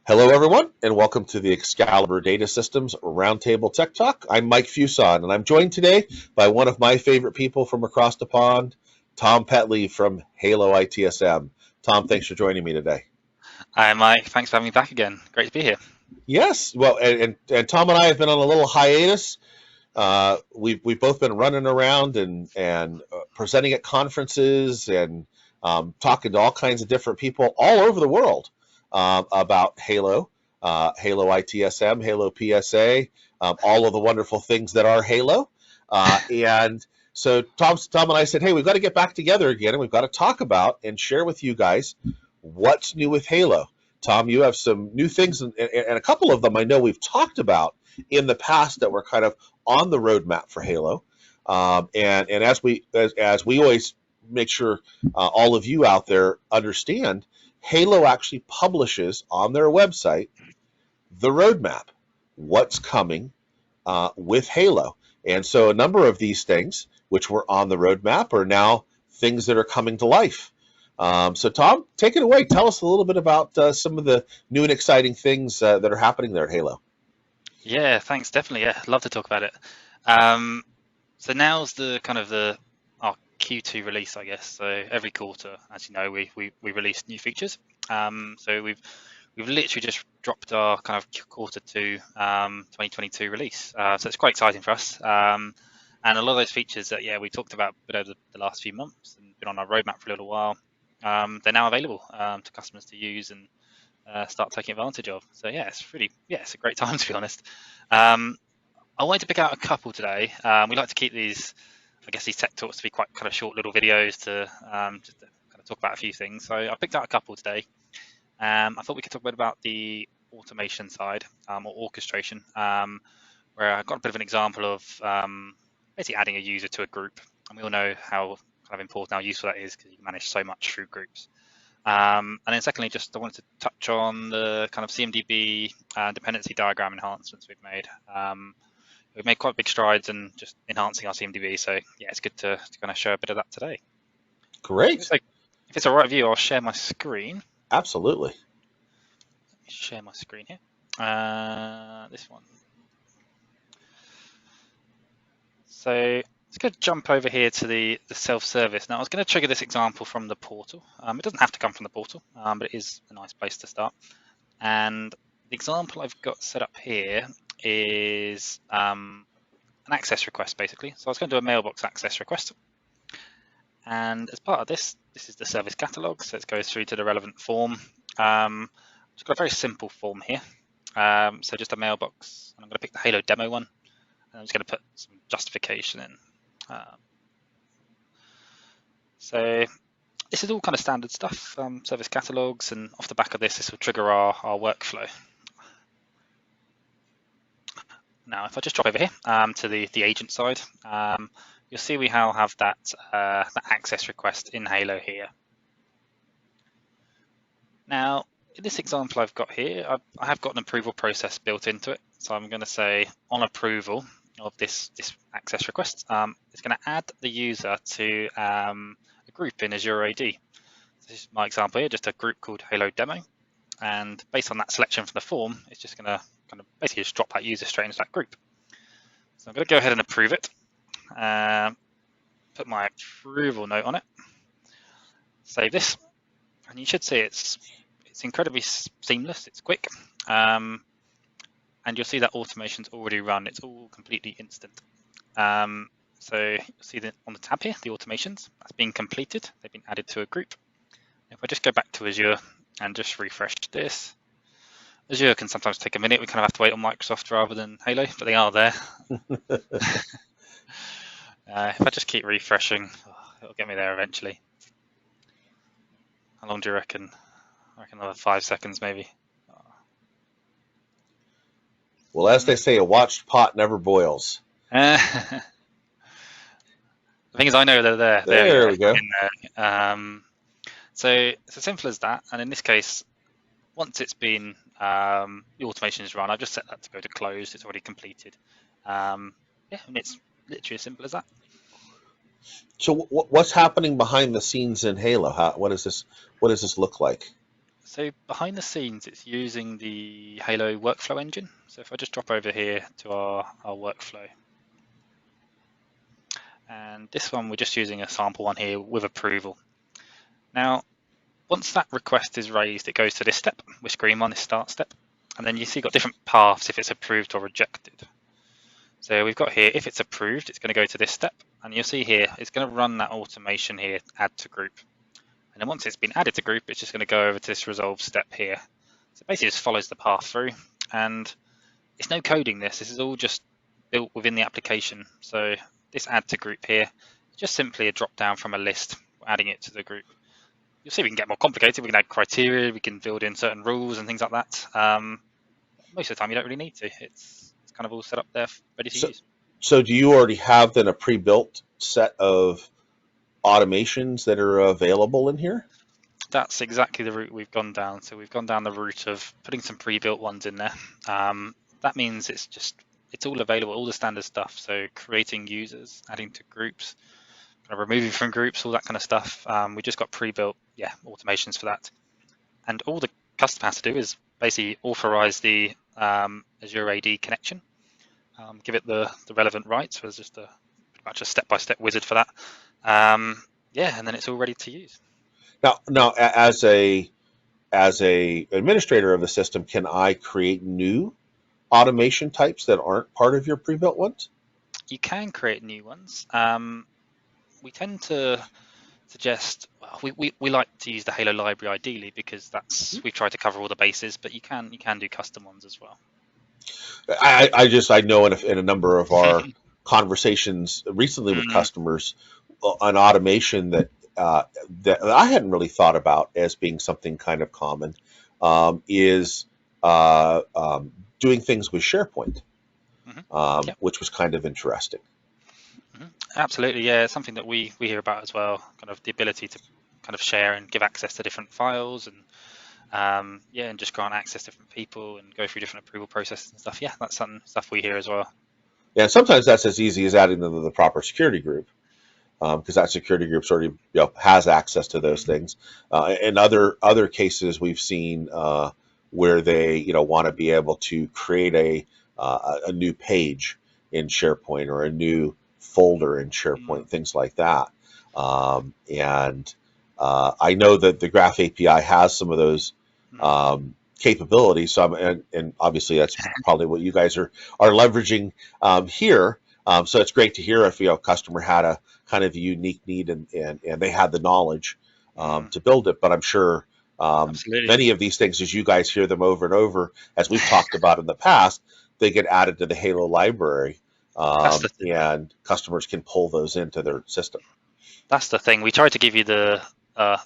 Hello, everyone, and welcome to the Excalibur Data Systems Roundtable Tech Talk. I'm Mike Fuson, and I'm joined today by one of my favorite people from across the pond, Tom Petley from HaloITSM. Tom, thanks for joining me today. Hi, Mike. Thanks for having me back again. Great to be here. Yes, well, and Tom and I have been on a little hiatus. We've both been running around and presenting at conferences and talking to all kinds of different people all over the world about Halo, Halo ITSM, Halo PSA, all of the wonderful things that are Halo. And so Tom and I said, hey, we've got to get back together again, and we've got to talk about and share with you guys what's new with Halo. Tom, you have some new things, and a couple of them I know we've talked about in the past that were kind of on the roadmap for Halo. And as we always make sure all of you out there understand, Halo actually publishes on their website the roadmap, what's coming with Halo. And so a number of these things, which were on the roadmap, are now things that are coming to life. So Tom, take it away. Tell us a little bit about some of the new and exciting things that are happening there at Halo. Yeah, thanks. Definitely. Yeah, love to talk about it. So now's the our Q2 release, I guess. So every quarter, as you know, we release new features. So we've literally just dropped our kind of quarter two 2022 release. So it's quite exciting for us. And a lot of those features that we talked about over the last few months and been on our roadmap for a little while, they're now available to customers to use and start taking advantage of. So it's a great time, to be honest. I wanted to pick out a couple today. We like to keep these tech talks to be quite kind of short little videos to just to kind of talk about a few things. So I picked out a couple today. I thought we could talk a bit about the automation side or orchestration, where I got a bit of an example of basically adding a user to a group. And we all know how kind of important, how useful that is because you can manage so much through groups. And then secondly, I wanted to touch on the kind of CMDB dependency diagram enhancements we've made. We've made quite big strides in just enhancing our CMDB. So it's good to kind of share a bit of that today. Great. So if it's all right with you, I'll share my screen. Absolutely. Let me share my screen here. This one. So let's go jump over here to the self-service. Now I was going to trigger this example from the portal. It doesn't have to come from the portal, but it is a nice place to start. And the example I've got set up here is an access request, basically. So I was going to do a mailbox access request. And as part of this is the service catalog. So it goes through to the relevant form. Just got a very simple form here. So just a mailbox. And I'm going to pick the Halo demo one. And I'm just going to put some justification in. So this is all kind of standard stuff, service catalogs, and off the back of this will trigger our workflow. Now, if I just drop over here to the agent side, you'll see we now have that access request in Halo here. Now, in this example I've got here, I have got an approval process built into it. So I'm going to say on approval of this access request, it's going to add the user to a group in Azure AD. This is my example here, just a group called Halo Demo. And based on that selection from the form, it's just going to kind of basically just drop that user straight into that group. So I'm going to go ahead and approve it. Put my approval note on it. Save this. And you should see it's incredibly seamless. It's quick. And you'll see that automation's already run. It's all completely instant. So you'll see that on the tab here, the automations, that's been completed. They've been added to a group. If I just go back to Azure and just refresh this, Azure can sometimes take a minute. We kind of have to wait on Microsoft rather than Halo, but they are there. If I just keep refreshing, it'll get me there eventually. How long do you reckon? I reckon another 5 seconds maybe. Well, as they say, a watched pot never boils. The thing is, I know they're there. There we go. In there. So it's as simple as that. And in this case, once it's been, the automation is run, I've just set that to go to closed. It's already completed. And it's literally as simple as that. So what's happening behind the scenes in Halo? What does this look like? So behind the scenes, it's using the Halo workflow engine. So if I just drop over here to our workflow, and this one, we're just using a sample one here with approval. Now, once that request is raised, it goes to this step, which green one is start step. And then you see got different paths if it's approved or rejected. So we've got here, if it's approved, it's going to go to this step. And you'll see here, it's going to run that automation here, add to group. And then once it's been added to group, it's just going to go over to this resolve step here. So basically just follows the path through. And it's no coding this. This is all just built within the application. So this add to group here, just simply a drop down from a list, adding it to the group. You'll see we can get more complicated. We can add criteria, we can build in certain rules and things like that. Most of the time, you don't really need to. It's kind of all set up there, ready to use. So do you already have then a pre-built set of automations that are available in here? That's exactly the route we've gone down. So we've gone down the route of putting some pre-built ones in there. That means it's all available, all the standard stuff. So creating users, adding to groups, kind of removing from groups, all that kind of stuff. We just got pre-built, automations for that. And all the customer has to do is basically authorize the Azure AD connection, give it the relevant rights. So there's just pretty much a step-by-step wizard for that. And then it's all ready to use. Now, as a administrator of the system, can I create new automation types that aren't part of your pre-built ones? You can create new ones. We tend to suggest, we like to use the Halo library ideally because we've tried to cover all the bases, but you can do custom ones as well. I know in a number of our conversations recently with customers, an automation that I hadn't really thought about as being something kind of common is doing things with SharePoint, which was kind of interesting. Absolutely, yeah, it's something that we hear about as well, kind of the ability to kind of share and give access to different files and and just grant access to different people and go through different approval processes and stuff. Yeah, that's some stuff we hear as well. Yeah, sometimes that's as easy as adding them to the proper security group, because that security group sort of has access to those things. In other cases, we've seen where they want to be able to create a new page in SharePoint or a new folder in SharePoint, things like that. And I know that the Graph API has some of those capabilities. So and obviously that's probably what you guys are leveraging here. So it's great to hear if a customer had a kind of a unique need and they had the knowledge to build it. But I'm sure many of these things, as you guys hear them over and over, as we've talked about in the past, they get added to the Halo library, and customers can pull those into their system. That's the thing. We try to give you the kind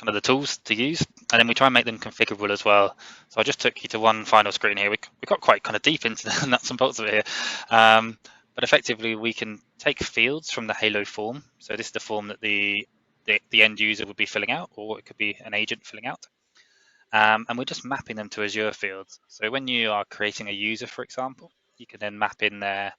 of the tools to use, and then we try and make them configurable as well. So I just took you to one final screen here. We got quite kind of deep into the nuts and bolts of it here. But effectively, we can take fields from the Halo form. So this is the form that the end user would be filling out, or it could be an agent filling out. And we're just mapping them to Azure fields. So when you are creating a user, for example, you can then map in their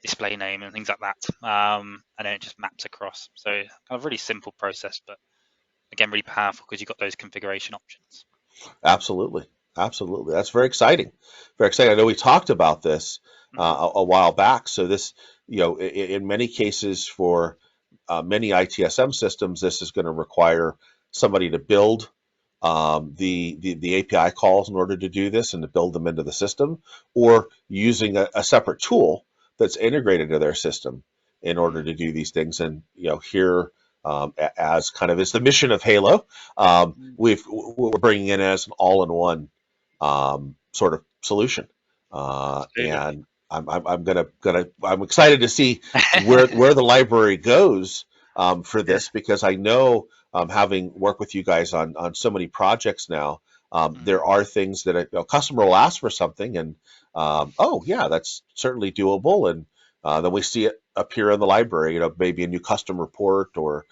display name and things like that. And then it just maps across. So kind of really simple process, but again, really powerful because you've got those configuration options. Absolutely. That's very exciting. Very exciting. I know we talked about this a while back. So this, in many cases for many ITSM systems, this is going to require somebody to build the API calls in order to do this and to build them into the system, or using a separate tool that's integrated to their system in order to do these things. And here, as kind of is the mission of Halo, we're bringing in as an all-in-one sort of solution, and I'm excited to see where the library goes for this, because I know, having worked with you guys on so many projects now, there are things that a customer will ask for something, and that's certainly doable, and then we see it appear in the library, maybe a new custom report or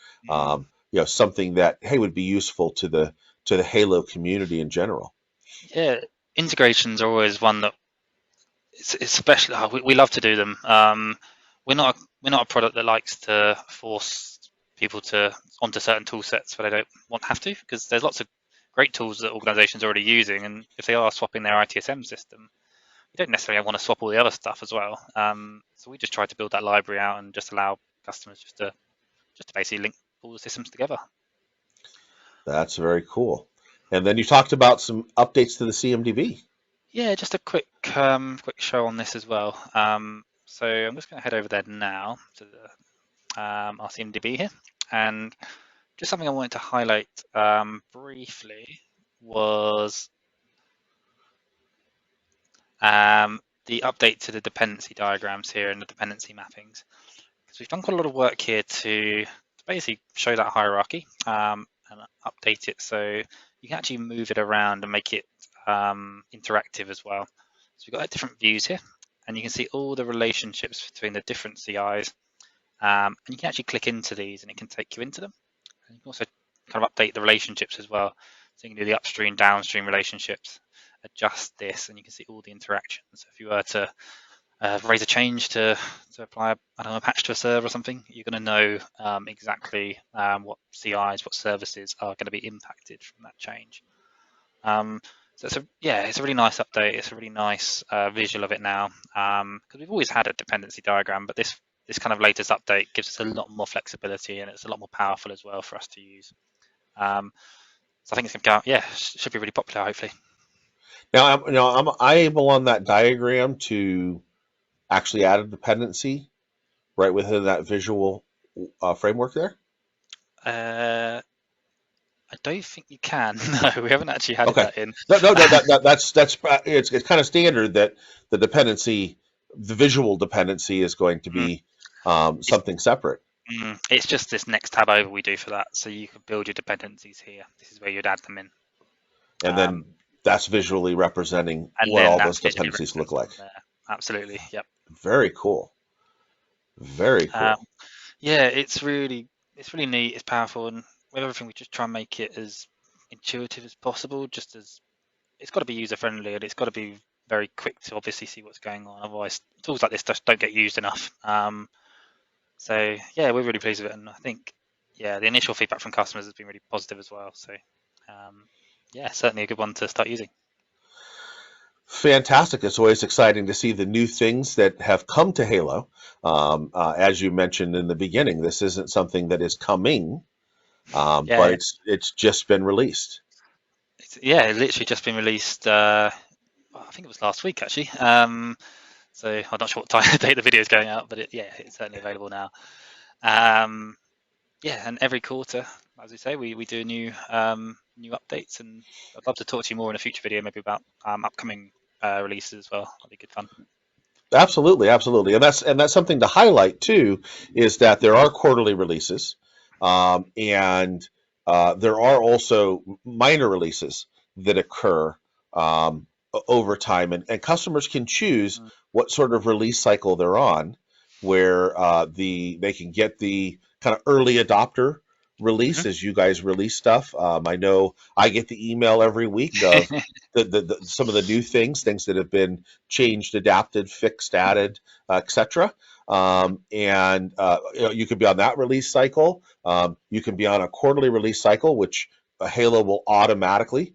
something that would be useful to the Halo community in general. Yeah, integrations are always one that especially we love to do them. We're not a product that likes to force people onto certain tool sets where they don't have to, because there's lots of great tools that organizations are already using, and if they are swapping their ITSM system, you don't necessarily want to swap all the other stuff as well. So we just try to build that library out and just allow customers just to basically link all the systems together. That's very cool. And then you talked about some updates to the CMDB. Yeah, just a quick show on this as well. So I'm just going to head over there now to the, our CMDB here, and just something I wanted to highlight briefly was the update to the dependency diagrams here and the dependency mappings. Because we've done quite a lot of work here to basically show that hierarchy and update it so you can actually move it around and make it interactive as well. So we've got different views here, and you can see all the relationships between the different CIs, and you can actually click into these and it can take you into them. And you can also kind of update the relationships as well. So you can do the upstream, downstream relationships, adjust this, and you can see all the interactions. So if you were to raise a change to apply a patch to a server or something, you're going to know exactly what CIs, what services are going to be impacted from that change. So it's a really nice update. It's a really nice visual of it now, because we've always had a dependency diagram, but this kind of latest update gives us a lot more flexibility, and it's a lot more powerful as well for us to use. So I think it's going to go, should be really popular, hopefully. Now, I'm able on that diagram to actually add a dependency right within that visual framework there? I don't think you can. No, we haven't actually had that in. No, that's it's kind of standard that the visual dependency is going to be something separate. It's just this next tab over we do for that. So you can build your dependencies here. This is where you'd add them in. And then that's visually representing what all those dependencies look like. Absolutely. Yep. Very cool. Very cool. It's really neat. It's powerful, and with everything, we just try and make it as intuitive as possible. Just as it's got to be user friendly, and it's got to be very quick to obviously see what's going on. Otherwise, tools like this just don't get used enough. So we're really pleased with it, and I think the initial feedback from customers has been really positive as well. So certainly a good one to start using. Fantastic. It's always exciting to see the new things that have come to Halo. As you mentioned in the beginning, this isn't something that is coming, but it's just been released. It's literally just been released. I think it was last week, actually. So I'm not sure what date the video is going out, but it's certainly available now. And every quarter, as we say, we do new updates, and I'd love to talk to you more in a future video, maybe about upcoming releases as well. That'd be good fun. Absolutely, and that's something to highlight too, is that there are quarterly releases, and there are also minor releases that occur over time, and customers can choose what sort of release cycle they're on, where they can get the kind of early adopter release as you guys release stuff. I know I get the email every week of some of the new things that have been changed, adapted, fixed, added, etc. You could be on that release cycle. You can be on a quarterly release cycle, which Halo will automatically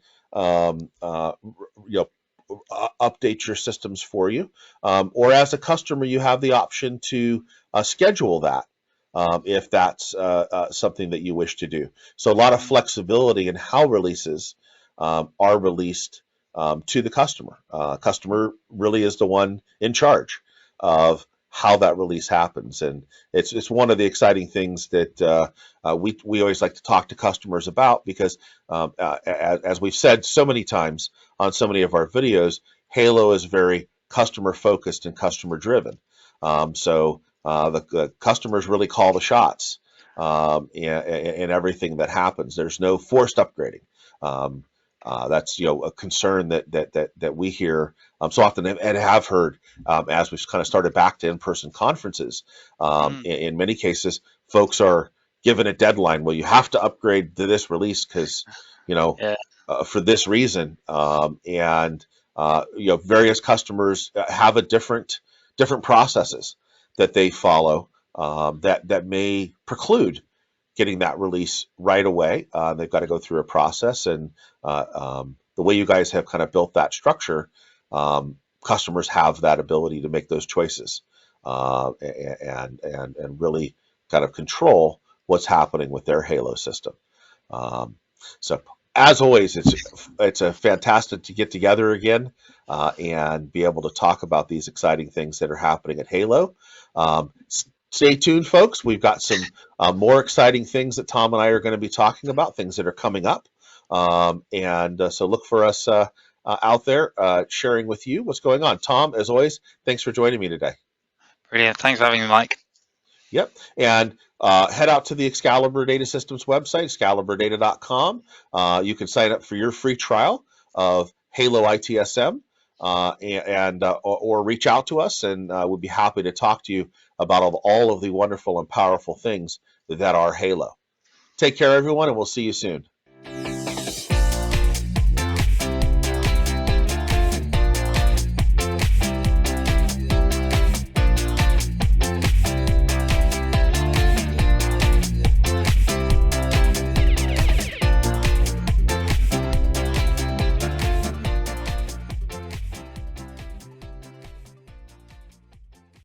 update your systems for you. Or as a customer, you have the option to schedule that. If that's something that you wish to do. So a lot of flexibility in how releases are released to the customer. Customer really is the one in charge of how that release happens, and it's one of the exciting things that we always like to talk to customers about, because as we've said so many times on so many of our videos, Halo is very customer focused and customer driven. So the customers really call the shots in everything that happens. There's no forced upgrading. That's a concern that we hear so often and have heard as we've kind of started back to in-person conferences. In many cases, folks are given a deadline. Well, you have to upgrade to this release because for this reason, and various customers have a different processes that they follow that may preclude getting that release right away. They've got to go through a process, and the way you guys have kind of built that structure, customers have that ability to make those choices and really kind of control what's happening with their Halo system. So as always, it's a fantastic to get together again and be able to talk about these exciting things that are happening at Halo. Stay tuned, folks. We've got some more exciting things that Tom and I are going to be talking about, things that are coming up. So look for us out there sharing with you what's going on. Tom, as always, thanks for joining me today. Brilliant. Thanks for having me, Mike. Yep. And head out to the Excalibur Data Systems website, excaliburdata.com. You can sign up for your free trial of HaloITSM or reach out to us, and we'll be happy to talk to you about all of the wonderful and powerful things that are Halo. Take care, everyone, and we'll see you soon.